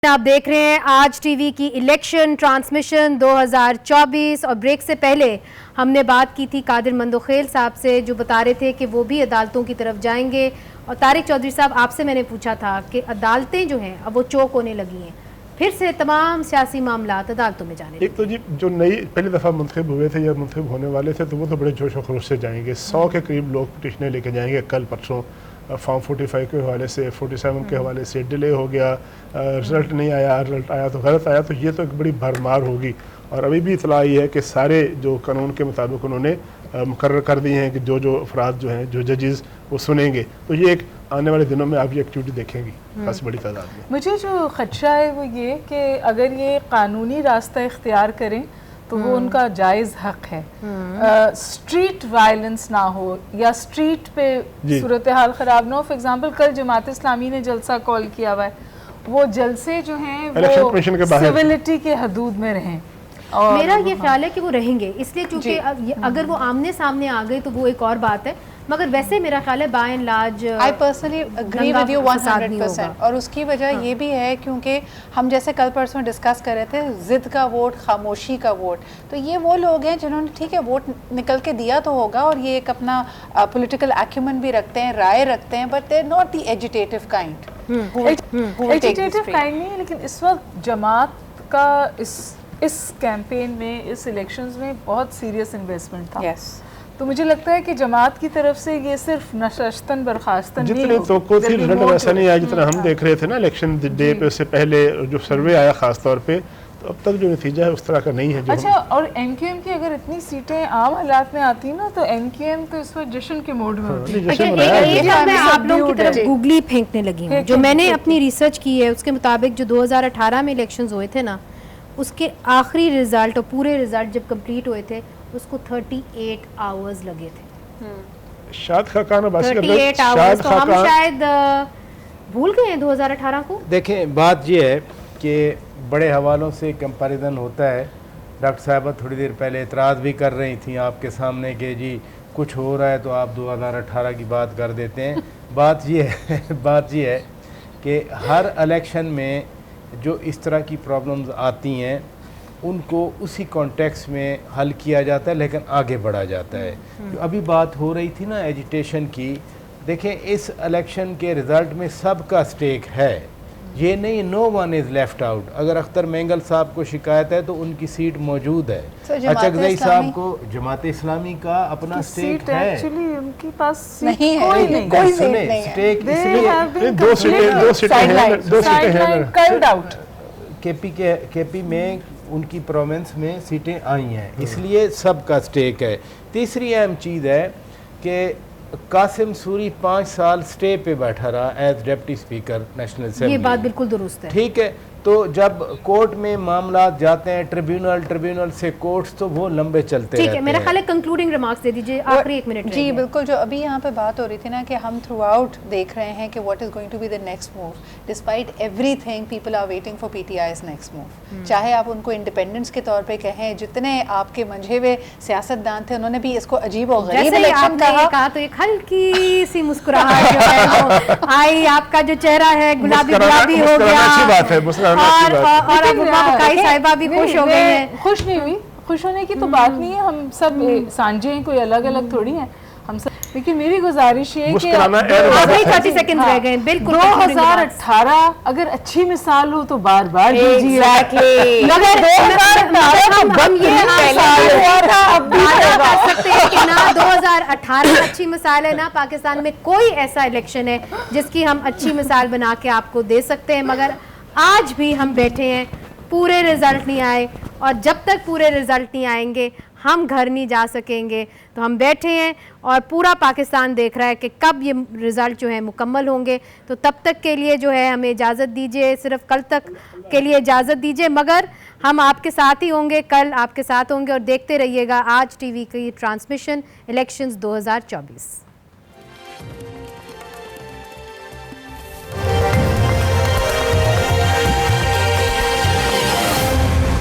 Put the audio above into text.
آپ دیکھ رہے ہیں آج ٹی وی کی الیکشن ٹرانسمیشن 2024 اور بریک سے پہلے ہم نے بات کی تھی قادر مندوخیل صاحب سے جو بتا رہے تھے کہ وہ بھی عدالتوں کی طرف جائیں گے، اور طارق چودھری صاحب آپ سے میں نے پوچھا تھا کہ عدالتیں جو ہیں اب وہ چوک ہونے لگی ہیں، پھر سے تمام سیاسی معاملات عدالتوں میں جانے ایک تو جی جو نئی پہلی دفعہ منتخب ہوئے تھے یا منتخب ہونے والے تھے تو وہ تو بڑے جوش و خروش سے جائیں گے، 100 کے قریب لوگ پٹیشنیں لے کے جائیں گے کل پرسوں، فارم 45 کے حوالے سے 47 کے حوالے سے ڈیلے ہو گیا، رزلٹ نہیں آیا، رزلٹ آیا تو غلط آیا، تو یہ تو ایک بڑی بھرمار ہوگی۔ اور ابھی بھی اطلاع یہ ہے کہ سارے جو قانون کے مطابق انہوں نے مقرر کر دی ہیں کہ جو افراد جو ہیں جو ججز وہ سنیں گے، تو یہ ایک آنے والے دنوں میں آپ یہ ایکٹیویٹی دیکھیں گی خاص بڑی تعداد میں۔ مجھے جو خدشہ ہے وہ یہ کہ اگر یہ قانونی راستہ اختیار کریں تو وہ ان کا جائز حق ہے، اسٹریٹ وائلنس نہ ہو یا اسٹریٹ پہ صورتحال خراب نہ ہو۔ فار ایگزامپل کل جماعت اسلامی نے جلسہ کال کیا ہوا ہے، وہ جلسے جو ہیں وہ سیویلٹی کے حدود میں رہیں۔ میرا یہ خیال ہے کہ وہ رہیں گے، اس لیے چونکہ اگر وہ آمنے سامنے آ گئے تو وہ ایک اور بات ہے، مگر ویسے میرا خیال ہے by and large I personally agree with you 100%، اور اس کی وجہ یہ بھی ہے کیونکہ ہم جیسے کل پرسوں ڈسکس کر رہے تھے ضد کا ووٹ، خاموشی کا ووٹ، تو یہ وہ لوگ ہیں جنہوں نے ٹھیک ہے ووٹ نکل کے دیا تو ہوگا اور یہ ایک اپنا پولیٹیکل ایکیومن بھی رکھتے ہیں، رائے رکھتے ہیں، but they're not the agitative kind agitative kind نہیں، لیکن اس وقت جماعت کا اس کیمپین میں، اس الیکشنز میں بہت سیریس انویسٹمنٹ تھا، تو مجھے لگتا ہے کہ جماعت کی طرف سے یہ صرف نشستن برخاستن نہیں جتنے توقع تھی رزلٹ ویسا نہیں آیا جتنا ہم دیکھ رہے تھے نا الیکشن ڈے پہ، اس سے پہلے جو سروے آیا خاص طور پہ، تو اب تک جو نتیجہ ہے اس طرح کا نہیں ہے۔ اچھا، اور ایم کیو ایم کی اگر اتنی سیٹیں عام حالات میں آتی نا تو ایم کیو ایم تو اس وقت جشن کے موڈ میں ہوتی ہے۔ میں آپ لوگوں کی طرف گوگلی پھینکنے لگی ہوں، جو میں نے اپنی ریسرچ کی ہے اس کے مطابق جو 2018 میں الیکشنز ہوئے تھے نا، اس کے آخری رزلٹ اور پورے رزلٹ جب کمپلیٹ ہوئے تھے اس کو 38 آورز لگے تھے۔ شاد خاقان عباسی 38 آورز، تو ہم شاید بھول گئے ہیں 2018 کو۔ دیکھیں بات یہ ہے کہ بڑے حوالوں سے کمپیریزن ہوتا ہے۔ ڈاکٹر صاحبہ تھوڑی دیر پہلے اعتراض بھی کر رہی تھیں آپ کے سامنے کہ جی کچھ ہو رہا ہے تو آپ 2018 کی بات کر دیتے ہیں۔ بات یہ ہے کہ ہر الیکشن میں جو اس طرح کی پرابلمز آتی ہیں ان کو اسی کانٹیکس میں حل کیا جاتا ہے، لیکن آگے بڑھا جاتا ہے۔ جو ابھی بات ہو رہی تھی نا ایجیٹیشن کی، دیکھیں اس الیکشن کے رزلٹ میں سب کا سٹیک ہے، یہ نہیں نو ون از لیفٹ آؤٹ۔ اگر اختر مینگل صاحب کو شکایت ہے تو ان کی سیٹ موجود ہے، اچکزئی صاحب کو جماعت اسلامی کا اپنا سٹیک ہے، ایکچولی ان کے پاس نہیں ہے، کوئی سیٹ نہیں ہے، دو سیٹیں ہیں کرلڈ آؤٹ۔ کے پی میں ان کی پروونس میں سیٹیں آئی ہیں، اس لیے سب کا سٹیک ہے۔ تیسری اہم چیز ہے کہ قاسم سوری 5 سال سٹے پہ بیٹھا رہا as deputy speaker national assembly, یہ بات بالکل درست ہے۔ ٹھیک ہے، تو جب کورٹ میں معاملات جاتے ہیں ٹریبیونل سے کورٹس، تو وہ لمبے چلتے رہتے ہیں۔ ٹھیک ہے، میرا خیال ہے کنکلوڈنگ ریمارکس دے دیجیے، آخری 1 منٹ۔ جی بالکل، جو ابھی یہاں پہ بات ہو رہی تھی نا کہ ہم تھرو آؤٹ دیکھ رہے ہیں کہ what is going to be the next move, despite ایوری تھنگ people are waiting for P T I's next move. چاہے آپ ان کو انڈیپینڈنس کے طور پہ کہیں، جتنے آپ کے منجھے ہوئے سیاستدان تھے انہوں نے بھی اس کو عجیب و غریب الیکشن کہا، تو ایک ہلکی سی مسکراہٹ جو ہے وہ آئی، آپ کا جو چہرہ ہے گلابی ہو گیا، اچھی بات ہے، اور اب بقائی صاحبہ بھی خوش ہو گئی ہیں۔ خوش نہیں ہوئی، خوش ہونے کی تو بات نہیں ہے، ہم سب سانجے ہیں، کوئی الگ الگ تھوڑی ہیں ہم سب، لیکن میری گزارش ہے کہ 30 سیکنڈ رہ گئے، بالکل 2018 اگر اچھی مثال ہو تو بار بار دیجیے، مگر 2018 اچھی مثال ہے، نہ پاکستان میں کوئی ایسا الیکشن ہے جس کی ہم اچھی مثال بنا کے آپ کو دے سکتے ہیں، مگر آج بھی ہم بیٹھے ہیں، پورے رزلٹ نہیں آئے، اور جب تک پورے رزلٹ نہیں آئیں گے ہم گھر نہیں جا سکیں گے، تو ہم بیٹھے ہیں اور پورا پاکستان دیکھ رہا ہے کہ کب یہ رزلٹ جو ہے مکمل ہوں گے، تو تب تک کے لیے جو ہے ہمیں اجازت دیجیے، صرف کل تک کے لیے اجازت دیجیے، مگر ہم آپ کے ساتھ ہی ہوں گے، کل آپ کے ساتھ ہوں گے، اور دیکھتے رہیے گا آج ٹی وی کی ٹرانسمیشن الیکشنز 2024۔